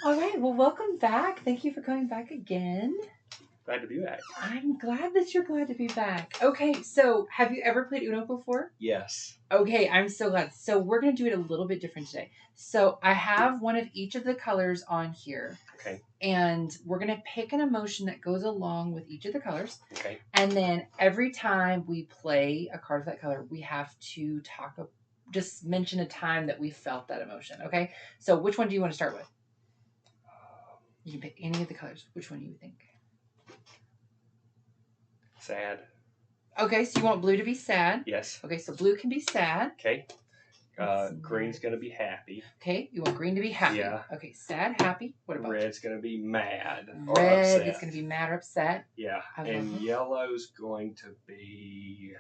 All right. Well, welcome back. Thank you for coming back again. Glad to be back. I'm glad that you're glad to be back. Okay, so have you ever played Uno before? Yes. Okay, I'm so glad. So we're going to do it a little bit different today. So I have one of each of the colors on here. Okay. And we're going to pick an emotion that goes along with each of the colors. Okay. And then every time we play a card of that color, we have to just mention a time that we felt that emotion. Okay, so which one do you want to start with? You can pick any of the colors. Which one do you think? Sad. Okay, so you want blue to be sad. Yes. Okay, so blue can be sad. Okay. Green's gonna be happy. Okay, you want green to be happy. Yeah. Okay, sad, happy. What about Red's gonna be mad or red? upset. Is going to be mad or upset. Yeah. And yellow's going to be.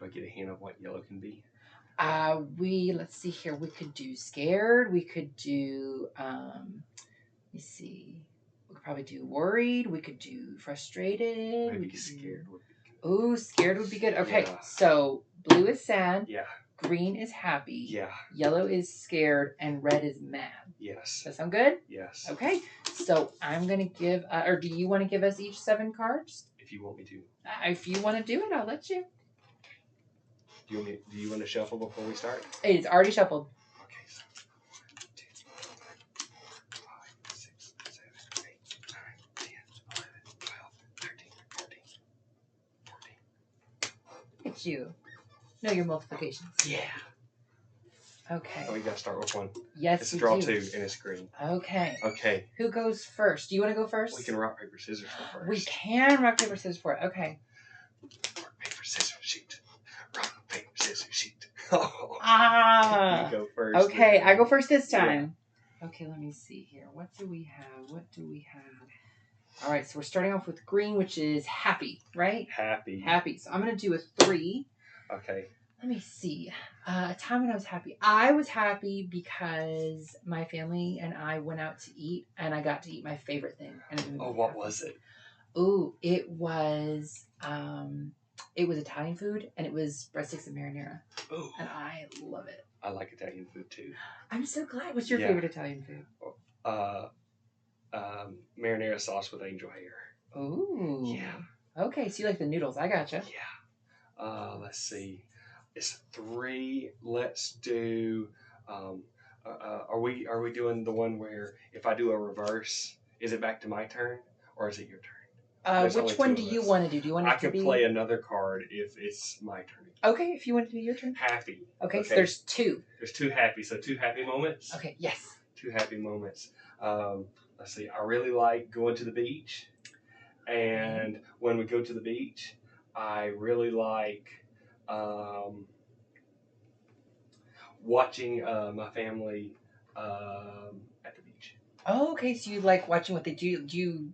Do I get a hint of what yellow can be? Let's see here. We could do scared. We could do let me see. We could probably do worried. We could do frustrated. Maybe scared would be good. Oh, scared would be good. Okay, Yeah. so blue is sad. Yeah. Green is happy. Yeah. Yellow is scared, and red is mad. Yes. That sound good? Yes. Okay, so I'm gonna give, or do you want to give us each 7 cards? If you want me to. If you want to do it, I'll let you. Do you want to shuffle before we start? It is already shuffled. Okay, so 1, 2, 3, 4, 5, 6, 7, 8, 9, 10, 11, 12, 13, 14, 14. Look at you. Know your multiplications. Yeah. Okay. Oh, we gotta start with one. Yes, It's a draw we do. 2 and it's green. Okay. Okay. Who goes first? Do you want to go first? We can rock, paper, scissors go first. We can rock, paper, scissors for it. Okay. Rock, paper, scissors, shoot. Rock, paper, scissors, shoot. Oh. Ah. You go first. Okay, I go first this time. Yeah. Okay, let me see here. What do we have? All right, so we're starting off with green, which is happy, right? Happy. Happy. So I'm going to do a 3. Okay. Let me see. A time when I was happy. I was happy because my family and I went out to eat, and I got to eat my favorite thing. And what was it? Ooh, it was Italian food, and it was breadsticks and marinara. Ooh. And I love it. I like Italian food too. I'm so glad. What's your favorite Italian food? Marinara sauce with angel hair. Ooh. Yeah. Okay, so you like the noodles. I gotcha. Yeah. Let's see. It's 3. Let's do. Are we doing the one where if I do a reverse, is it back to my turn or is it your turn? Which one do you want to do? Do you want I can play another card if it's my turn. Okay, if you want to do your turn. Happy. Okay, so there's 2. There's 2 happy. So 2 happy moments. Okay. Yes. 2 happy moments. Let's see. I really like going to the beach, and when we go to the beach, I really like watching my family at the beach. Oh, okay. So you like watching what they do.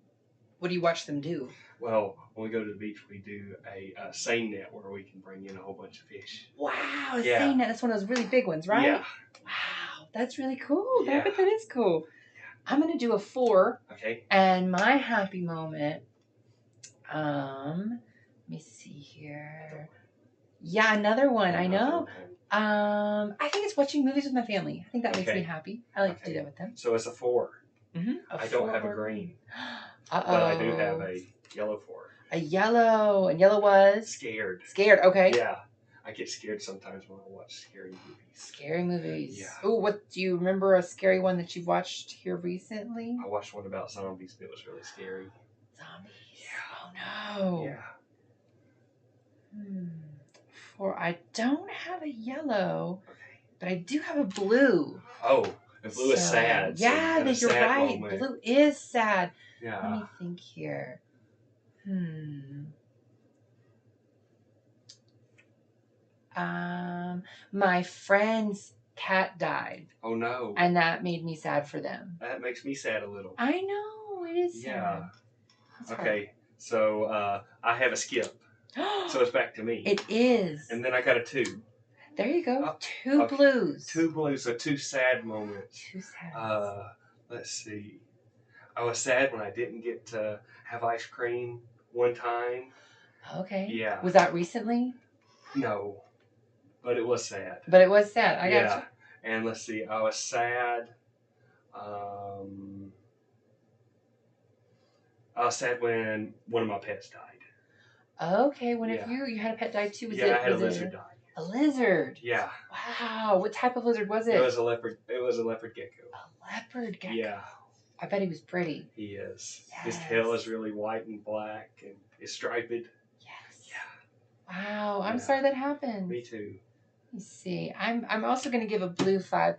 What do you watch them do? Well, when we go to the beach, we do a seine net where we can bring in a whole bunch of fish. Wow, a seine net. That's one of those really big ones, right? Yeah. Wow, that's really cool. Yeah. I bet that is cool. Yeah. I'm going to do a 4. Okay. And my happy moment, let me see here. Yeah, another one. I know. I think it's watching movies with my family. I think that makes me happy. I like to do that with them. So it's a 4. Mm-hmm. I don't have a green. Uh-oh. But I do have a yellow 4. A yellow. And yellow was? Scared. Scared, okay. Yeah. I get scared sometimes when I watch scary movies. Scary movies. Yeah. Oh, do you remember a scary one that you've watched here recently? I watched one about zombies, but it was really scary. Zombies? Yeah. Oh, no. Yeah. 4. I don't have a yellow, but I do have a blue. Oh, the blue is sad. Yeah, you're right. Moment. Blue is sad. Yeah. Let me think here. My friend's cat died. Oh no. And that made me sad for them. That makes me sad a little. I know, it is sad. Yeah. That's okay, hard. So I have a skip. So it's back to me. It is. And then I got a 2. There you go. 2 blues. 2 blues, so 2 sad moments. 2 sad. Let's see. I was sad when I didn't get to have ice cream one time. Okay. Yeah. Was that recently? No. But it was sad. But it was sad. I got you. And let's see, I was sad. Um, I was sad when one of my pets died. Okay, when Yeah. if you had a pet die too, I had a lizard die. A lizard? Yeah. Wow, what type of lizard was it? It was a leopard. It was a leopard gecko. A leopard gecko. Yeah. I bet he was pretty. He is. Yes. His tail is really white and black, and it's striped. Yes. Yeah. Wow, I'm Yeah. sorry that happened. Me too. Let me see. I'm also going to give a blue 5.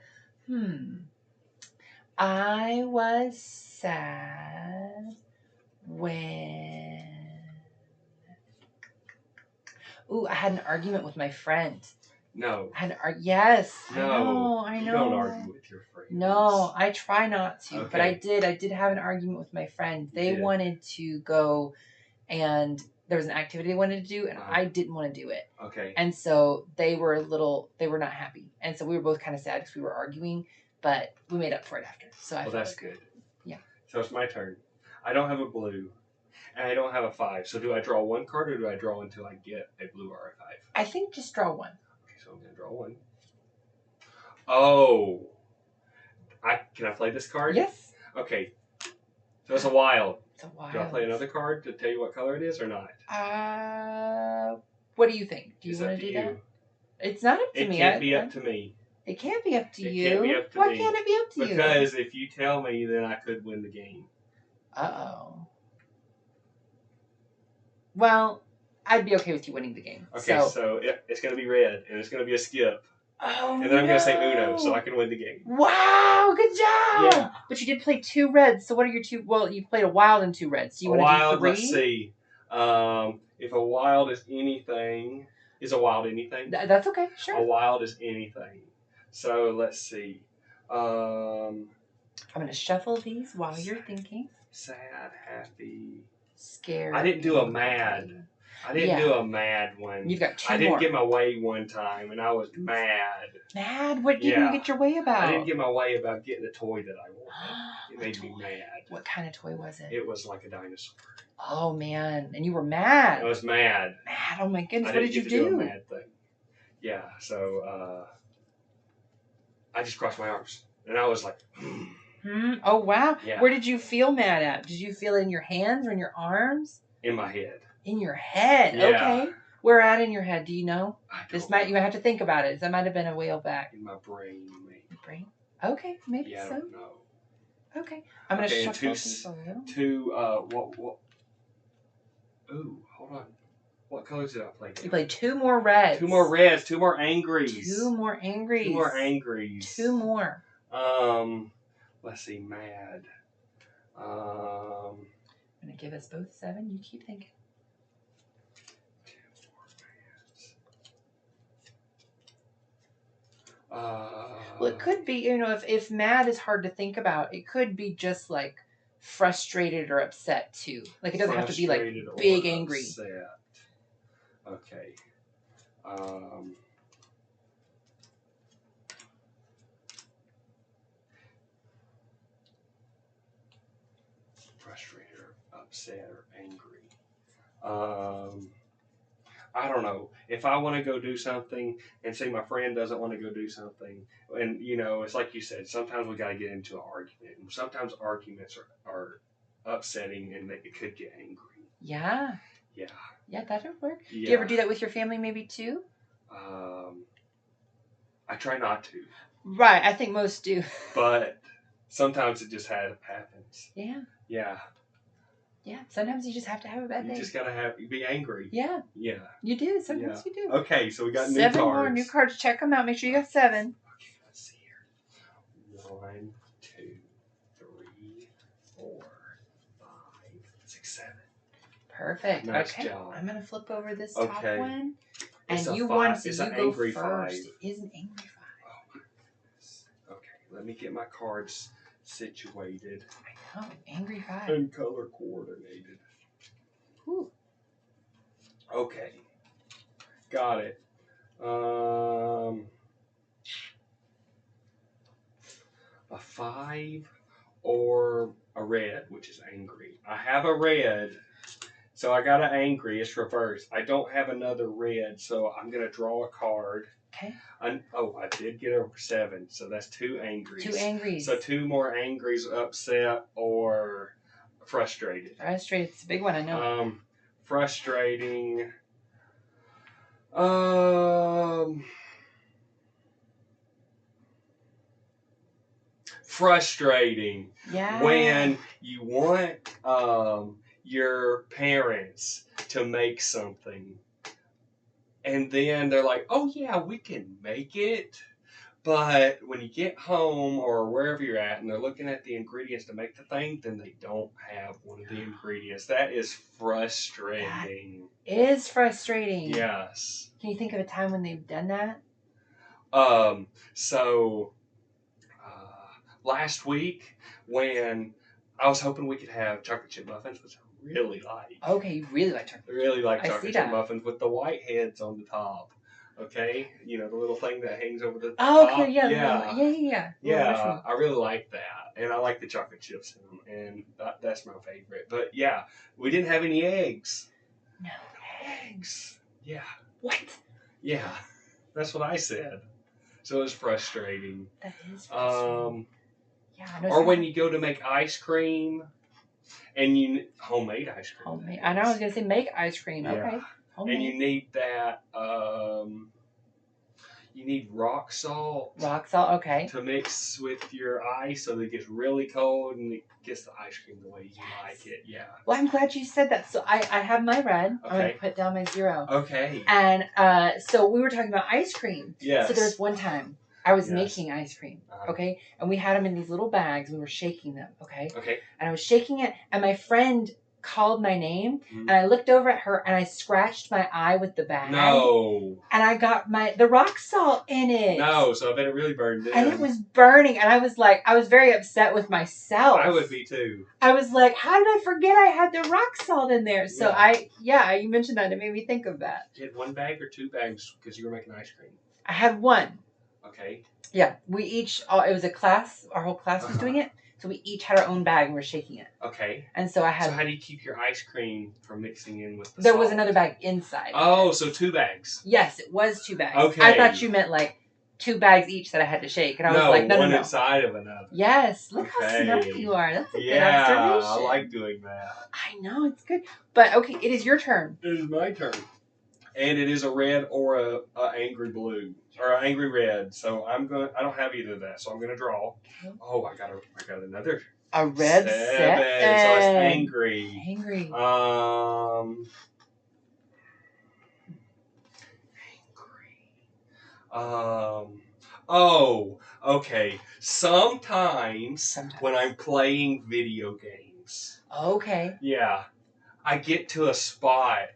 I was sad when... Ooh, I had an argument with my friend. No. I had yes. No. I know. You don't argue with your friends. No, I try not to, Okay. but I did have an argument with my friend. They wanted to go, and there was an activity they wanted to do, and I didn't want to do it. Okay. And so they were not happy. And so we were both kind of sad because we were arguing, but we made up for it after. So I felt that's like, good. Yeah. So it's my turn. I don't have a blue, and I don't have a 5. So do I draw one card, or do I draw until I get a blue or a 5? I think just draw one. Okay, so I'm going to draw one. Oh. Can I play this card? Yes. Okay. So it's a wild. It's a wild. Do I play another card to tell you what color it is or not? What do you think? Do you want to do that? It's not up to me. It can't be up to me. It can't be up to you. It can't be up to Why me. can't it be up to you? Because if you tell me, then I could win the game. Uh-oh. Well, I'd be okay with you winning the game. Okay, so it's going to be red, and it's going to be a skip. Oh, and then I'm going to say Uno, so I can win the game. Wow, good job! Yeah. But you did play 2 reds, so what are your 2? Well, you played a wild and 2 reds. Do you want to do 3? Let's see. If a wild is anything, is a wild anything? That's okay, sure. A wild is anything. So let's see. I'm going to shuffle these while you're thinking. Sad, happy. Scared. I didn't do a mad. I didn't do a mad one. You've got 2 more. I didn't get my way one time, and I was mad. Mad? What didn't you get your way about? I didn't get my way about getting a toy that I wanted. It made me mad. What kind of toy was it? It was like a dinosaur. Oh, man. And you were mad. I was mad. Mad? Oh, my goodness. What did you do? A mad thing. Yeah, so I just crossed my arms. And I was like, Oh, wow. Yeah. Where did you feel mad at? Did you feel it in your hands or in your arms? In my head. In your head? Yeah. Okay. Where at in your head? Do you know? You might have to think about it. That might have been a whale back. In my brain, maybe. Your brain? Okay, maybe yeah, so. I don't know. Okay. I'm going to shuffle these a little. What? Ooh, hold on. What colors did I play? You played 2 more reds. 2 more reds. 2 more angries. 2 more angries. 2 more angries. 2 more. Let's see. Mad. I'm going to give us both 7. You keep thinking. 2 more mads. Well, it could be, if mad is hard to think about, it could be just like frustrated or upset too. Like it doesn't have to be like big angry. Upset. Okay. Frustrated or upset or angry. I don't know. If I want to go do something and say my friend doesn't want to go do something, and it's like you said, sometimes we got to get into an argument. And sometimes arguments are upsetting and it could get angry. Yeah. Yeah. Yeah, that would work. Yeah. Do you ever do that with your family maybe too? I try not to. Right. I think most do. But sometimes it just happens. Yeah. Yeah. Yeah, sometimes you just have to have a bad day. You just gotta be angry. Yeah. Yeah. You do. Sometimes you do. Okay, so we got 7 new cards. more new cards. Check them out. Make sure you got 7. Okay, let's see here. 1, 2, 3, 4, 5, 6, 7. Perfect. Nice okay. job. I'm gonna flip over this top one. It's and you won, so it's you an go angry first. 5. It is an angry 5. Oh my goodness. Okay, let me get my cards situated. I know, angry 5. And color coordinated. Ooh. Okay. Got it. A 5 or a red, which is angry. I have a red, so I got an angry. It's reversed. I don't have another red, so I'm going to draw a card. Okay. I did get a 7, so that's 2 angries. 2 angries. So 2 more angries, upset or frustrated. Frustrated. It's a big one, I know. Frustrating. Frustrating. Yeah. When you want your parents to make something, and then they're like, "Oh yeah, we can make it." But when you get home or wherever you're at and they're looking at the ingredients to make the thing, then they don't have one of the ingredients. That is frustrating. That is frustrating. Yes. Can you think of a time when they've done that? So last week when I was hoping we could have chocolate chip muffins, which I really like. Okay, you really like chocolate. I really like I see chocolate chip that. muffins with the white heads on the top. Okay, you know the little thing that hangs over the Oh, top. okay, yeah, Yeah, yeah. yeah. I really like that, and I like the chocolate chips in them, and that's my favorite. But yeah, we didn't have any eggs. No eggs. Yeah. What? Yeah, that's what I said. So it was frustrating. That is frustrating. Yeah. Or when you go to make ice cream, and homemade ice cream. Homemade. I know. I was gonna say make ice cream. Yeah. Okay. Homemade. And you need that. You need rock salt. Rock salt. Okay. To mix with your ice so that it gets really cold and it gets the ice cream the way you like it. Yeah. Well, I'm glad you said that. So I have my red. Okay. I'm gonna put down my 0. Okay. And so we were talking about ice cream. Yes. So there's one time I was making ice cream. Okay. And we had them in these little bags. We were shaking them. Okay. Okay. And I was shaking it, and my friend called my name, and I looked over at her, and I scratched my eye with the bag. No. And I got the rock salt in it. No, so I bet it really burned in. And it was burning, and I was very upset with myself. I would be too. I was like, how did I forget I had the rock salt in there? So you mentioned that, it made me think of that. You had 1 bag or 2 bags because you were making ice cream? I had 1. Okay. Yeah, we each, it was a class, our whole class was doing it. So we each had our own bag and we were shaking it. Okay. And so I had... So how do you keep your ice cream from mixing in with the There salt? was another bag inside. Oh, so 2 bags. Yes, it was 2 bags. Okay. I thought you meant 2 bags each that I had to shake. And I was like, no. one inside of another. Yes, look how smart you are. That's a good observation. I like doing that. I know, it's good. But okay, it is your turn. It is my turn. And it is a red or a angry blue. Or an angry red. So I don't have either of that. So I'm gonna draw. Okay. Oh, I got another. A red 7. So it's angry. Angry. Oh, okay. Sometimes when I'm playing video games. Okay. Yeah. I get to a spot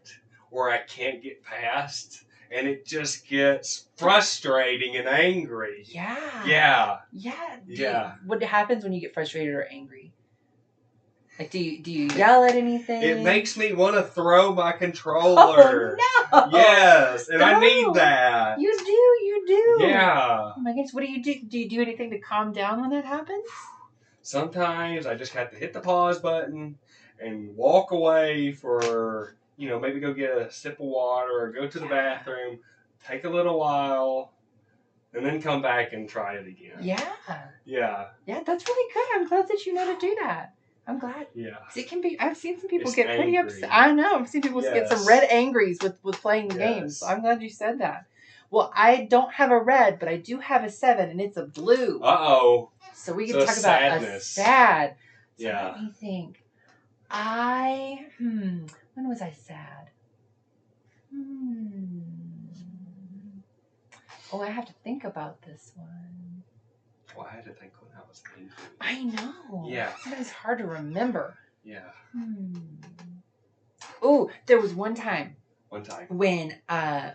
where I can't get past, and it just gets frustrating and angry. Yeah. Yeah. Yeah. What happens when you get frustrated or angry? Do you yell at anything? It makes me want to throw my controller. Oh, no. Yes, and I need that. You do. Yeah. Oh my goodness, what do you do? Do you do anything to calm down when that happens? Sometimes I just have to hit the pause button and walk away for, maybe go get a sip of water or go to the bathroom, take a little while, and then come back and try it again. Yeah. Yeah. Yeah, that's really good. I'm glad that you know to do that. I'm glad. Yeah. It can be. I've seen some people It's get pretty angry. upset. I know. I've seen people get some red angries with playing the games. So I'm glad you said that. Well, I don't have a red, but I do have a 7, and it's a blue. Uh-oh. So we can talk about a sad. So let me think. When was I sad? Oh, I have to think about this one. Well, I had to think when I was angry. I know. Yeah. Sometimes it's hard to remember. Yeah. Oh, there was one time. When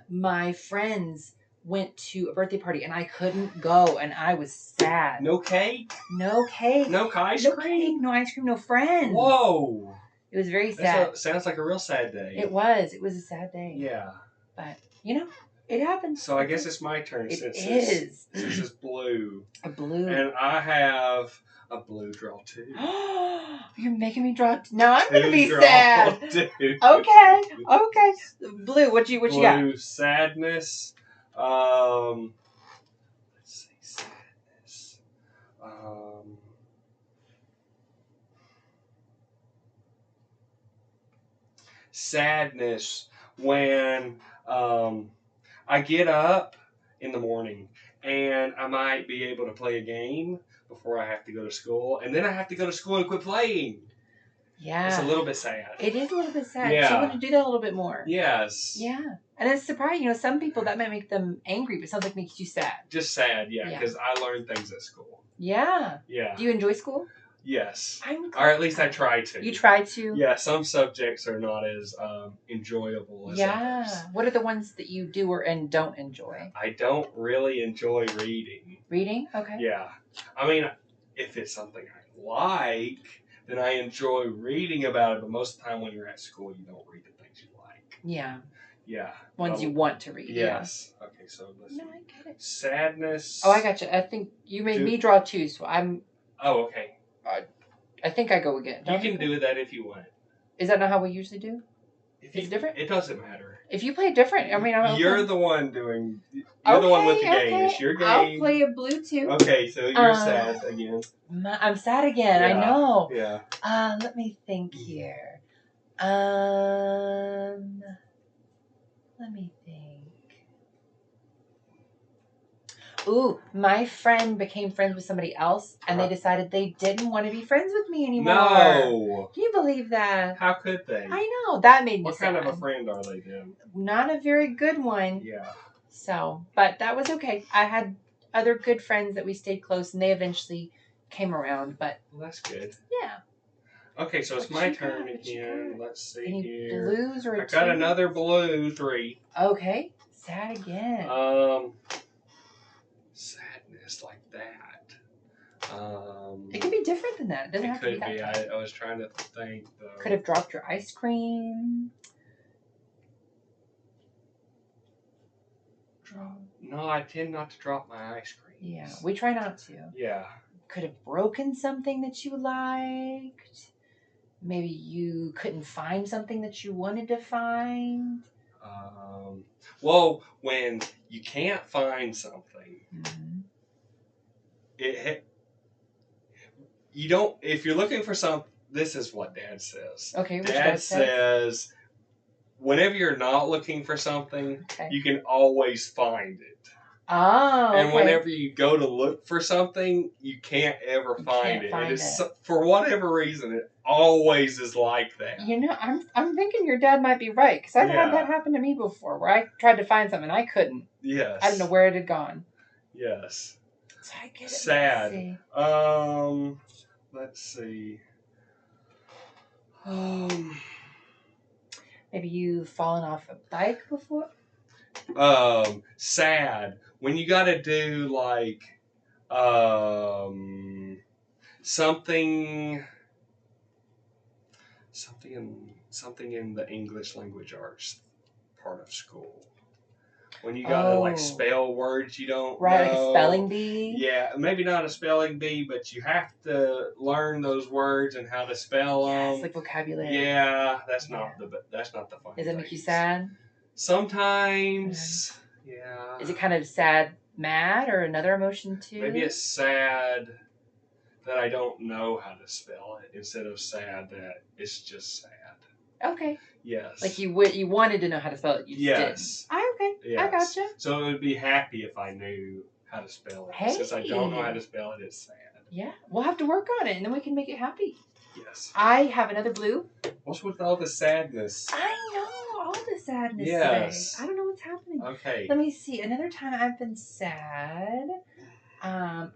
my friends went to a birthday party and I couldn't go and I was sad. No cake? No cake. No ice cream? No ice cream, no friends. Whoa. It was very sad. Sounds like a real sad day. It was. It was a sad day. Yeah. But, it happens. So I guess it's my turn since this is blue. A blue. And I have a blue draw too. You're making me draw. Now I'm going to be draw sad. too. Okay. Blue. What you got? Blue sadness, Let's see, sadness. Sadness when I get up in the morning and I might be able to play a game before I have to go to school, and then I have to go to school and quit playing. Yeah. It's a little bit sad. It is a little bit sad. Yeah. So you want to do that a little bit more. Yes. Yeah. And it's surprising. You know, some people that might make them angry, but something makes you sad. Just sad, yeah, because I learned things at school. Yeah. Yeah. Do you enjoy school? Yes. I'm glad. Or at least I try to. You try to? Yeah, some subjects are not as enjoyable as others. What are the ones that you do and don't enjoy? I don't really enjoy reading. Reading? Okay. Yeah. I mean, if it's something I like, then I enjoy reading about it, but most of the time when you're at school, you don't read the things you like. Yeah. Yeah. Ones you want to read. Yes. Yeah. Okay, so let's see. I get it. Sadness. Oh, I got you. I think you made me draw two, so I'm... Oh, okay. I think I go again. You can do that if you want. Is that not how we usually do? Is it different? It doesn't matter. If you play different, I mean, you're the one doing. You're the one with the game. It's your game. I'll play a blue too. Okay, so you're sad again. I'm sad again. I know. Yeah. Let me think here. Let me think. Ooh, my friend became friends with somebody else, and they decided they didn't want to be friends with me anymore. No. Can you believe that? How could they? I know. That made me sad. What kind of a friend are they then? Not a very good one. Yeah. So, but that was okay. I had other good friends that we stayed close, and they eventually came around, but... Well, that's good. Yeah. Okay, so it's my turn again. Let's see Any here. Blues or I got another blue 3. Okay. Sad again. Sadness like that. It could be different than that. It doesn't have to be that. It could be. I was trying to think, though. Could have dropped your ice cream. No, I tend not to drop my ice cream. Yeah, we try not to. Yeah. Could have broken something that you liked. Maybe you couldn't find something that you wanted to find. Well, when you can't find something, you don't. If you're looking for something, this is what Dad says. Okay. Dad says, whenever you're not looking for something, you can always find it. Oh. And whenever you go to look for something, you can't ever find it. It is for whatever reason, it always is like that. You know, I'm thinking your dad might be right, because I've had that happen to me before, where I tried to find something and I couldn't. Yes. I don't know where it had gone. Yes. So I get it. Sad. Let's see. Maybe you've fallen off a bike before? Sad. When you got to do like something in the English language arts part of school. When you got to like spell words you don't know. Like a spelling bee? Yeah, maybe not a spelling bee, but you have to learn those words and how to spell them. It's like vocabulary. Yeah, that's not the fun. Does it make you sad? Sometimes. Yeah. Is it kind of sad, mad, or another emotion too? Maybe it's sad that I don't know how to spell it instead of sad that it's just sad. Okay. Yes. Like you wanted to know how to spell it. You yes. didn't. Okay. Yes. I gotcha. So it would be happy if I knew how to spell it. Hey. Since I don't know how to spell it, it's sad. Yeah. We'll have to work on it, and then we can make it happy. Yes. I have another blue. What's with all the sadness? I know. All the sadness today. I don't know what's happening. Okay. Let me see. Another time I've been sad. Let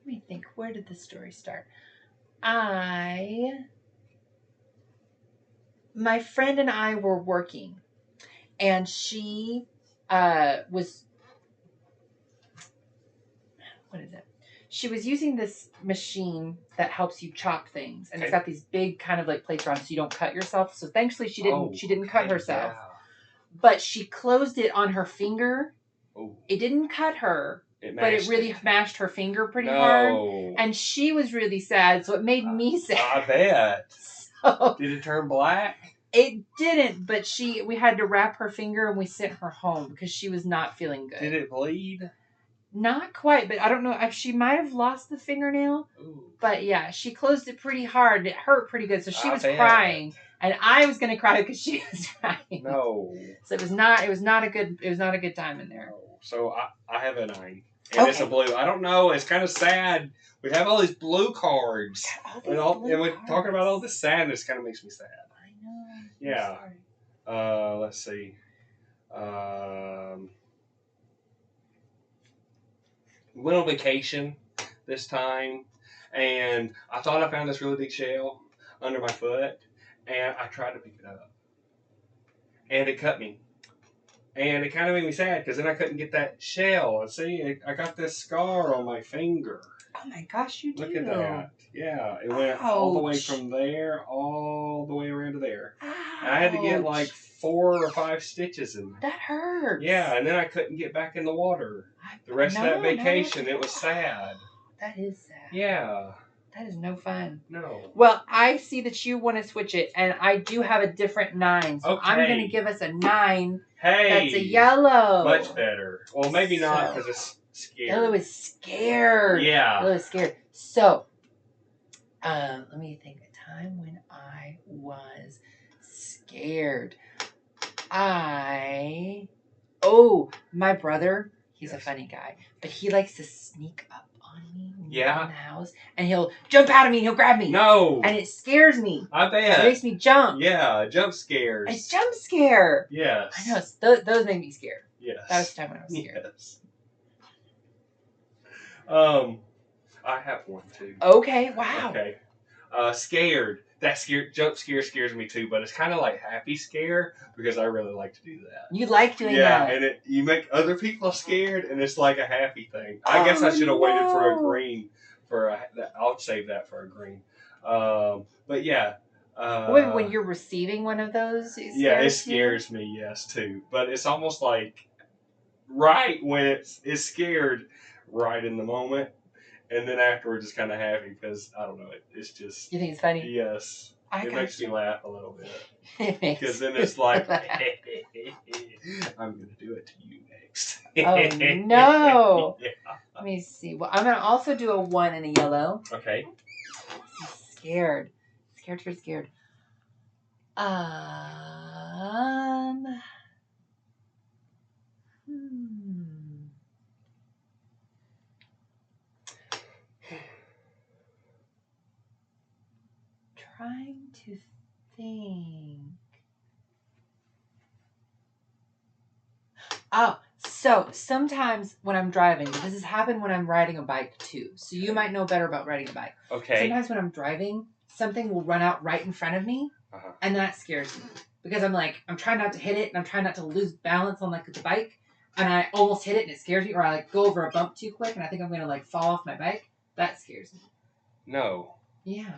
me think. Where did the story start? My friend and I were working, and she was... What is it? She was using this machine that helps you chop things, and it's got these big kind of like plates around, so you don't cut yourself. So thankfully, she didn't cut herself, but she closed it on her finger. Oh. It didn't cut her, but it really mashed her finger pretty hard, and she was really sad. So it made me sad. I bet. Did it turn black? It didn't, but we had to wrap her finger and we sent her home because she was not feeling good. Did it bleed? Not quite, but I don't know if she might have lost the fingernail. Ooh. But yeah, she closed it pretty hard. It hurt pretty good, so she was bet. crying, and I was gonna cry because she was crying. No. So it was not a good time in there. No. So I have a 9, and it's a blue. I don't know. It's kind of sad. We have all these blue cards, and we're talking about all this sadness. Kind of makes me sad. I know. Yeah. Let's see. Went on vacation this time, and I thought I found this really big shell under my foot, and I tried to pick it up, and it cut me. And it kind of made me sad because then I couldn't get that shell. And see, I got this scar on my finger. Oh my gosh, you do. Look at that. Yeah, it went all the way from there, all the way around to there. Ouch. And I had to get like 4 or 5 stitches in there. That hurts. Yeah, and then I couldn't get back in the water. The rest of that vacation, it was sad. That is sad. Yeah. That is no fun. No. Well, I see that you want to switch it, and I do have a different 9. So I'm going to give us a 9. Hey. That's a yellow. Much better. Well, maybe not because it's scared. Yellow is scared. Yeah. Yellow is scared. So, let me think. A time when I was scared. My brother, he's a funny guy, but he likes to sneak up on me when we're in the house, and he'll jump out of me and he'll grab me. No. And it scares me. I bet. It makes me jump. Yeah, jump scares. It's jump scare. Yes. I know. Those make me scared. Yes. That was the time when I was scared. Yes. I have one too. Okay. Wow. Okay. Scared. That jump scare scares me too, but it's kind of like happy scare because I really like to do that. You like doing that? Yeah, and you make other people scared, and it's like a happy thing. I guess I should have waited for a green. I'll save that for a green. But yeah. Wait, when you're receiving one of those, it scares me. Yes, too. But it's almost like right when it's scared, right in the moment. And then afterwards, it's kind of happy because, I don't know, it's just... You think it's funny? Yes. It makes me laugh a little bit. Because then it's like, I'm going to do it to you next. Oh, no. Yeah. Let me see. Well, I'm going to also do a 1 and a yellow. Okay. I'm scared. Scared. Trying to think. Oh, so sometimes when I'm driving, this has happened when I'm riding a bike too. So you might know better about riding a bike. Okay. Sometimes when I'm driving, something will run out right in front of me, and that scares me because I'm trying not to hit it, and I'm trying not to lose balance on the bike, and I almost hit it, and it scares me, or I go over a bump too quick, and I think I'm gonna fall off my bike. That scares me. No. Yeah.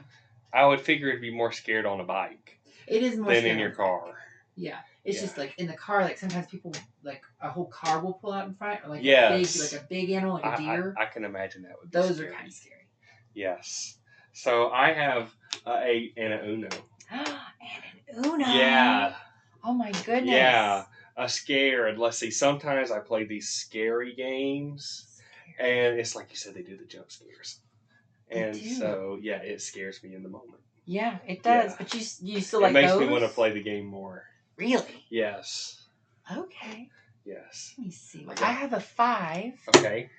I would figure it'd be more scared on a bike. It is more than in your car. Yeah. It's just in the car, sometimes people, a whole car will pull out in front, or a big animal, like a deer. I can imagine that would be Those scary. are kind of scary. Yes. So I have an 8 and an Uno. And an Uno? Yeah. Oh my goodness. Yeah. A scared. Let's see. Sometimes I play these scary games, and it's like you said, they do the jump scares. And so, it scares me in the moment. Yeah, it does. Yeah. But you still like those? It makes me want to play the game more. Really? Yes. Okay. Yes. Let me see. Well, I have a 5. Okay.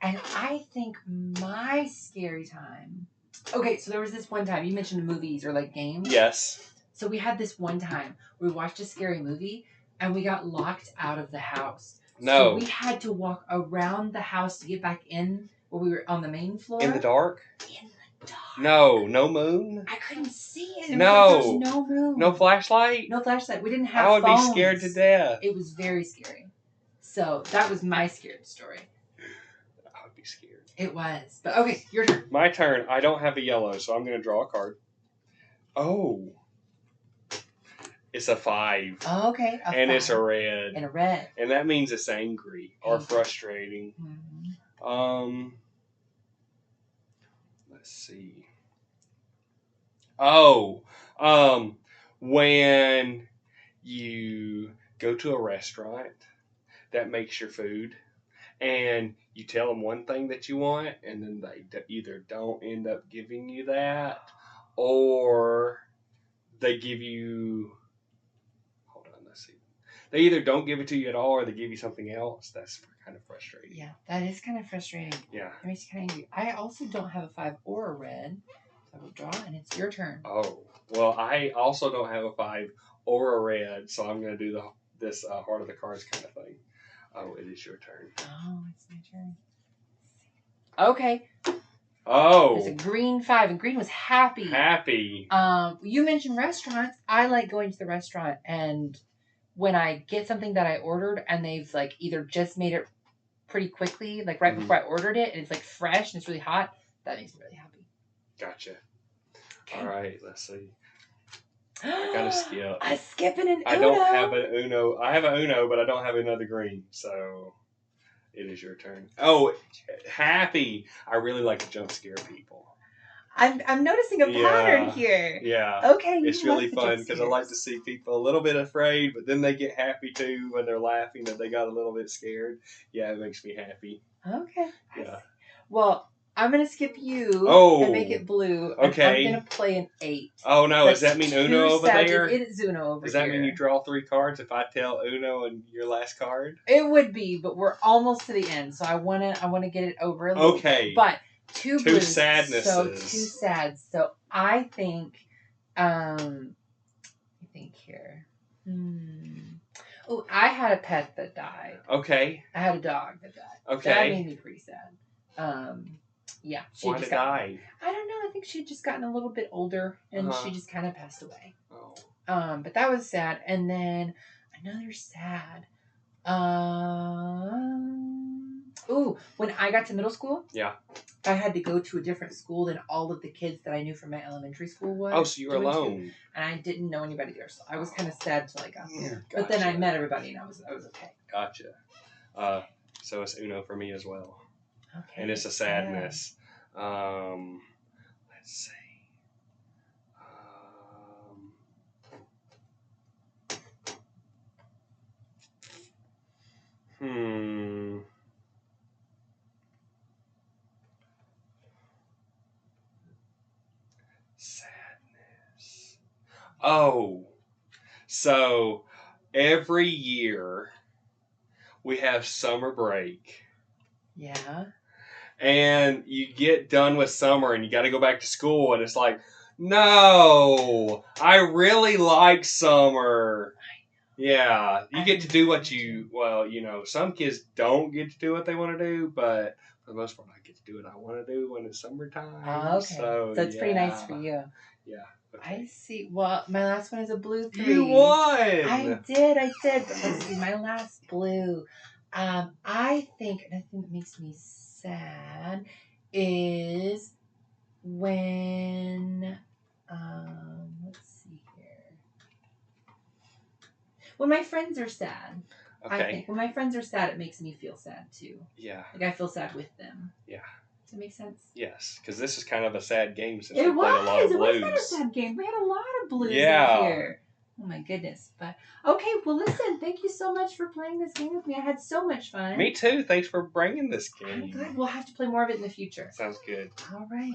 And I think my scary time... Okay, so there was this one time. You mentioned movies or games. Yes. So we had this one time where we watched a scary movie and we got locked out of the house. No. So we had to walk around the house to get back in where we were on the main floor. In the dark? In the dark. No moon? I couldn't see it. No. There was no moon. No flashlight? No flashlight. We didn't have I would phones. be scared to death. It was very scary. So that was my scared story. I would be scared. It was. But okay, your turn. My turn. I don't have a yellow, so I'm going to draw a card. Oh. It's a 5. Oh, okay. And 5. It's a red. And a red. And that means it's angry or frustrating. Mm-hmm. Let's see. Oh, When you go to a restaurant that makes your food, and you tell them one thing that you want, and then they either don't end up giving you that, or they give you. Hold on, let's see. They either don't give it to you at all, or they give you something else. That's kind of frustrating. Yeah, that is kind of frustrating. Yeah. That makes you kind of angry. I also don't have a 5 or a red. So I will draw, and it's your turn. Oh, well, I also don't have a 5 or a red, so I'm going to do this heart of the cards kind of thing. Oh, it is your turn. Oh, it's my turn. Okay. Oh. It's a green 5, and green was happy. Happy. You mentioned restaurants. I like going to the restaurant, and when I get something that I ordered, and they've like either just made it pretty quickly, like right before I ordered it, and it's like fresh and it's really hot, that makes me really happy. Gotcha. Okay. All right, let's see. I got to skip. A skip and an Uno. I don't have an Uno. I have an Uno, but I don't have another green, so it is your turn. Oh, happy. I really like to jump scare people. I'm noticing a pattern here. Yeah. Okay. It's really fun because I like to see people a little bit afraid, but then they get happy too when they're laughing that they got a little bit scared. Yeah, it makes me happy. Okay. Yeah. Well, I'm going to skip you and make it blue. Okay. I'm going to play an 8. Oh, no. Does that mean Uno over there? It is Uno over here. Does that mean you draw 3 cards if I tell Uno and your last card? It would be, but we're almost to the end, so I want to get it over a little bit. But two blues. Sadnesses. So 2 sads. So I think, here. Oh, I had a pet that died. Okay. I had a dog that died. Okay. That made me pretty sad. Yeah. Why did it die? I don't know. I think she had just gotten a little bit older, and she just kind of passed away. Oh. But that was sad. And then another sad. When I got to middle school, I had to go to a different school than all of the kids that I knew from my elementary school was. Oh, so you were alone. And I didn't know anybody there, so I was kind of sad till I got there. Gotcha. But then I met everybody, and I was okay. Gotcha. So it's Uno for me as well. Okay. And it's a sadness. Let's see. Sadness. Oh, so every year we have summer break. Yeah. And you get done with summer and you got to go back to school, and it's like, no, I really like summer. Yeah, you get to do what some kids don't get to do what they want to do, but for the most part, I get to do what I want to do when it's summertime. Oh, okay. So it's pretty nice for you. Yeah. Okay. I see. Well, my last one is a blue 3. You won! I did. But let's see, my last blue. I think, and I think it makes me sad, is when, let's see here. When my friends are sad. Okay. I think when my friends are sad, it makes me feel sad too. Yeah. Like I feel sad with them. Yeah. Does that make sense? Yes, because this is kind of a sad game since we played a lot of blues. It was kind of a sad game. We had a lot of blues in here. Oh my goodness. But okay, well listen, thank you so much for playing this game with me. I had so much fun. Me too. Thanks for bringing this game. I'm good. We'll have to play more of it in the future. Sounds good. All right.